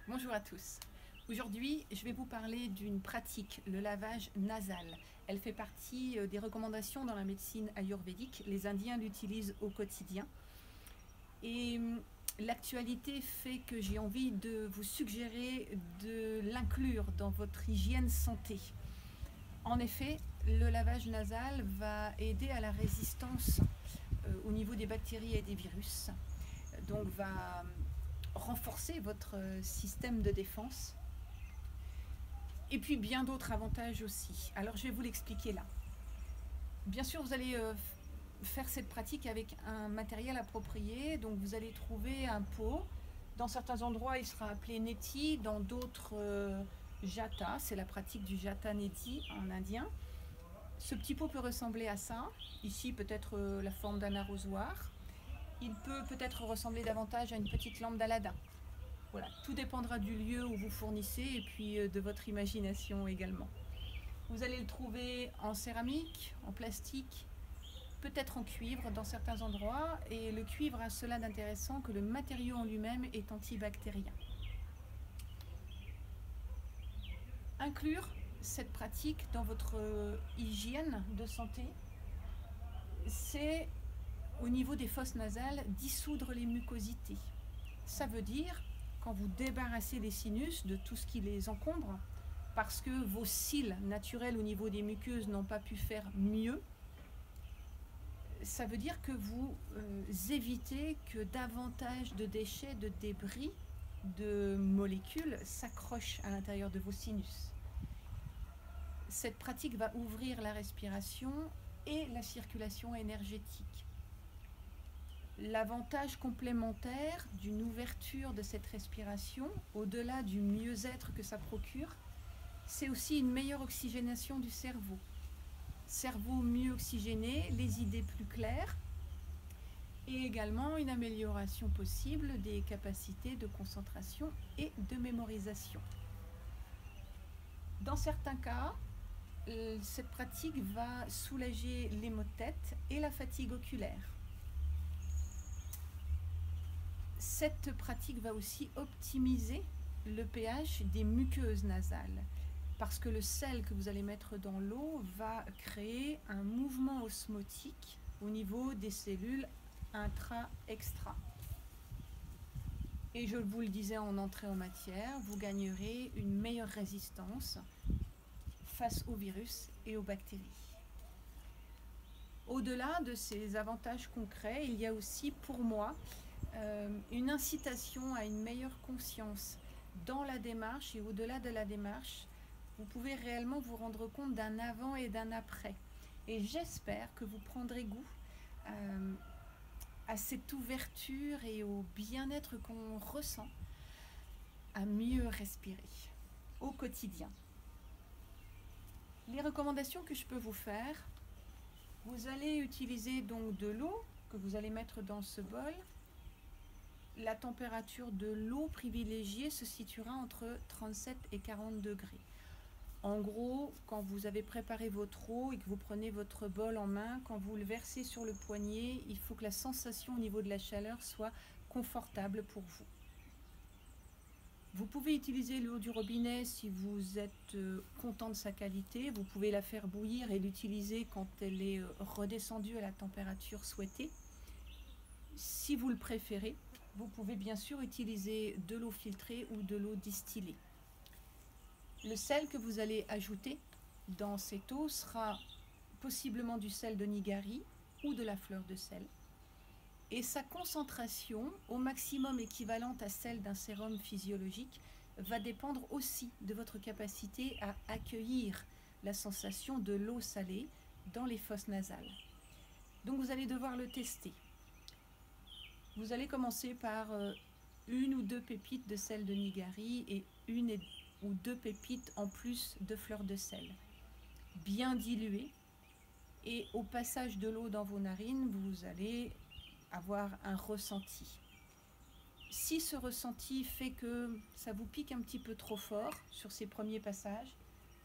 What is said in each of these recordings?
Bonjour à tous. Aujourd'hui, je vais vous parler d'une pratique, le lavage nasal. Elle fait partie des recommandations dans la médecine ayurvédique. Les Indiens l'utilisent au quotidien. Et l'actualité fait que j'ai envie de vous suggérer de l'inclure dans votre hygiène santé. En effet, le lavage nasal va aider à la résistance au niveau des bactéries et des virus. Donc va renforcer votre système de défense. Et puis bien d'autres avantages aussi. Alors je vais vous l'expliquer là. Bien sûr, vous allez faire cette pratique avec un matériel approprié. Donc vous allez trouver un pot. Dans certains endroits, il sera appelé neti, dans d'autres jata. C'est la pratique du jata neti en indien. Ce petit pot peut ressembler à ça. Ici, peut-être la forme d'un arrosoir. Il peut peut-être ressembler davantage à une petite lampe d'Aladin. Voilà, tout dépendra du lieu où vous fournissez et puis de votre imagination également. Vous allez le trouver en céramique, en plastique, peut-être en cuivre dans certains endroits. Et le cuivre a cela d'intéressant que le matériau en lui-même est antibactérien. Inclure cette pratique dans votre hygiène de santé, c'est au niveau des fosses nasales dissoudre les mucosités. Ça veut dire quand vous débarrassez les sinus de tout ce qui les encombre, parce que vos cils naturels au niveau des muqueuses n'ont pas pu faire mieux, ça veut dire que vous évitez que davantage de déchets, de débris, de molécules s'accrochent à l'intérieur de vos sinus. Cette pratique va ouvrir la respiration et la circulation énergétique. L'avantage complémentaire d'une ouverture de cette respiration, au-delà du mieux-être que ça procure, c'est aussi une meilleure oxygénation du cerveau. Cerveau mieux oxygéné, les idées plus claires, et également une amélioration possible des capacités de concentration et de mémorisation. Dans certains cas, cette pratique va soulager les maux de tête et la fatigue oculaire. Cette pratique va aussi optimiser le pH des muqueuses nasales, parce que le sel que vous allez mettre dans l'eau va créer un mouvement osmotique au niveau des cellules intra-extra. Et je vous le disais en entrée en matière, vous gagnerez une meilleure résistance face aux virus et aux bactéries. Au-delà de ces avantages concrets, il y a aussi pour moi une incitation à une meilleure conscience dans la démarche, et au-delà de la démarche, vous pouvez réellement vous rendre compte d'un avant et d'un après. Et j'espère que vous prendrez goût à cette ouverture et au bien-être qu'on ressent à mieux respirer au quotidien. Les recommandations que je peux vous faire, vous allez utiliser donc de l'eau que vous allez mettre dans ce bol. La température de l'eau privilégiée se situera entre 37 et 40 degrés. En gros, quand vous avez préparé votre eau et que vous prenez votre bol en main, quand vous le versez sur le poignet, il faut que la sensation au niveau de la chaleur soit confortable pour vous. Vous pouvez utiliser l'eau du robinet si vous êtes content de sa qualité. Vous pouvez la faire bouillir et l'utiliser quand elle est redescendue à la température souhaitée. Si vous le préférez, vous pouvez bien sûr utiliser de l'eau filtrée ou de l'eau distillée. Le sel que vous allez ajouter dans cette eau sera possiblement du sel de nigari ou de la fleur de sel. Et sa concentration, au maximum équivalente à celle d'un sérum physiologique, va dépendre aussi de votre capacité à accueillir la sensation de l'eau salée dans les fosses nasales. Donc vous allez devoir le tester. Vous allez commencer par une ou deux pépites de sel de nigari et une ou deux pépites en plus de fleur de sel, bien diluées. Et au passage de l'eau dans vos narines, vous allez avoir un ressenti. Si ce ressenti fait que ça vous pique un petit peu trop fort sur ces premiers passages,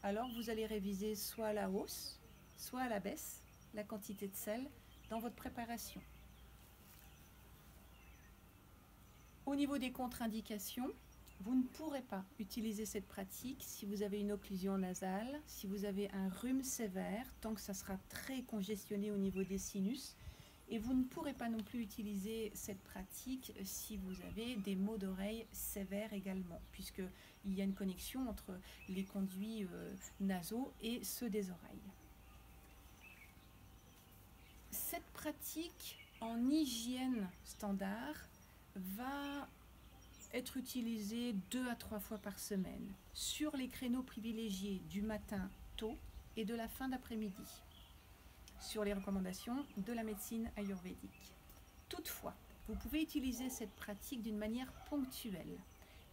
alors vous allez réviser soit à la hausse, soit à la baisse la quantité de sel dans votre préparation. Au niveau des contre-indications, Vous ne pourrez pas utiliser cette pratique si vous avez une occlusion nasale, si vous avez un rhume sévère, tant que ça sera très congestionné au niveau des sinus. Et vous ne pourrez pas non plus utiliser cette pratique si vous avez des maux d'oreille sévères également, puisqu'il y a une connexion entre les conduits nasaux et ceux des oreilles. Cette pratique en hygiène standard va être utilisée 2 à 3 fois par semaine sur les créneaux privilégiés du matin tôt et de la fin d'après-midi, sur les recommandations de la médecine ayurvédique. Toutefois, vous pouvez utiliser cette pratique d'une manière ponctuelle.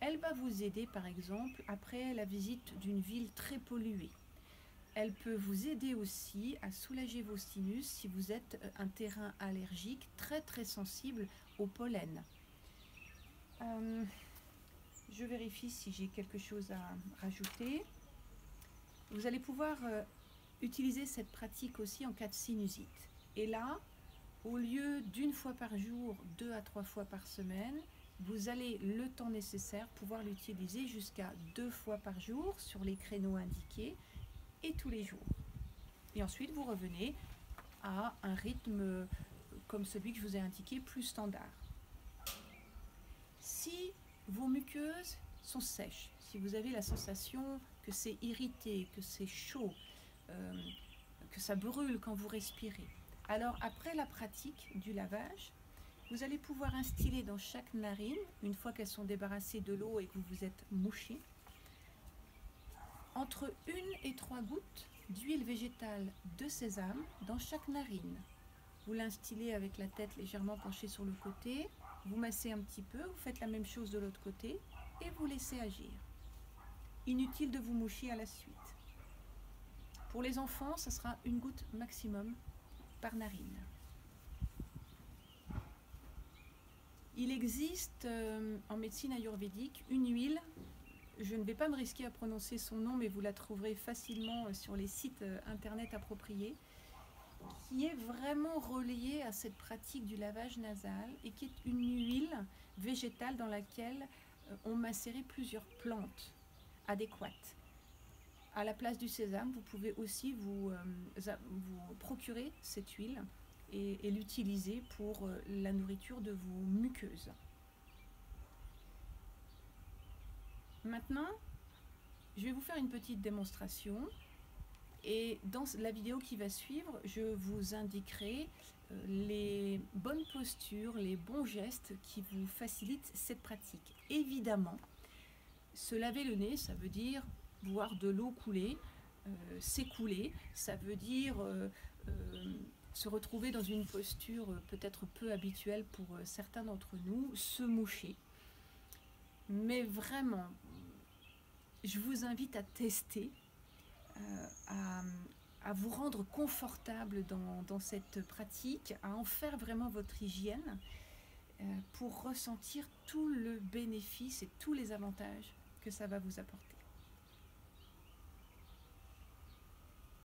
Elle va vous aider par exemple après la visite d'une ville très polluée. Elle peut vous aider aussi à soulager vos sinus si vous êtes un terrain allergique très sensible au pollen. Je vérifie si j'ai quelque chose à rajouter. Vous allez pouvoir utiliser cette pratique aussi en cas de sinusite. Et là, au lieu d'une fois par jour, 2 à 3 fois par semaine, vous allez le temps nécessaire pouvoir l'utiliser jusqu'à 2 fois par jour sur les créneaux indiqués et tous les jours. Et ensuite, vous revenez à un rythme comme celui que je vous ai indiqué, plus standard. Si vos muqueuses sont sèches, si vous avez la sensation que c'est irrité, que c'est chaud, que ça brûle quand vous respirez, alors après la pratique du lavage, vous allez pouvoir instiller dans chaque narine, une fois qu'elles sont débarrassées de l'eau et que vous vous êtes mouché, entre 1 et 3 gouttes d'huile végétale de sésame dans chaque narine. Vous l'instillez avec la tête légèrement penchée sur le côté, vous massez un petit peu, vous faites la même chose de l'autre côté et vous laissez agir. Inutile de vous moucher à la suite. Pour les enfants, ce sera 1 goutte maximum par narine. Il existe en médecine ayurvédique une huile, je ne vais pas me risquer à prononcer son nom, mais vous la trouverez facilement sur les sites internet appropriés, qui est vraiment reliée à cette pratique du lavage nasal et qui est une huile végétale dans laquelle on macérait plusieurs plantes adéquates. À la place du sésame, vous pouvez aussi vous procurer cette huile et l'utiliser pour la nourriture de vos muqueuses. Maintenant, je vais vous faire une petite démonstration et dans la vidéo qui va suivre, je vous indiquerai les bonnes postures, les bons gestes qui vous facilitent cette pratique. Évidemment, se laver le nez, ça veut dire voir de l'eau couler, s'écouler, ça veut dire se retrouver dans une posture peut-être peu habituelle pour certains d'entre nous, se moucher. Mais vraiment, je vous invite à tester, à vous rendre confortable dans cette pratique, à en faire vraiment votre hygiène pour ressentir tout le bénéfice et tous les avantages que ça va vous apporter.